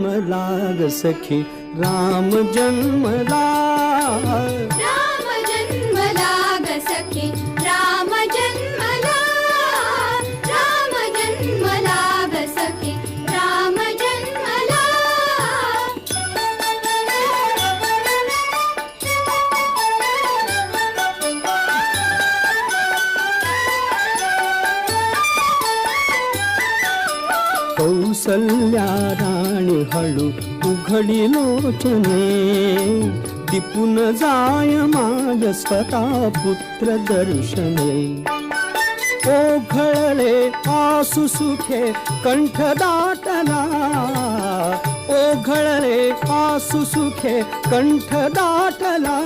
लाग सखी राम जन्मला, राम जन्मला ग सखी राम जन्मला, राम जन्मला ग सखी राम जन्मला. कौसल्या राणी हळू उघडी लोचने, दिपून जाय माझ स्वतः पुत्र दर्शने. ओघळले आसु सुखे कंठ दाटला, ओघळले आसु सुखे कंठ दाटला.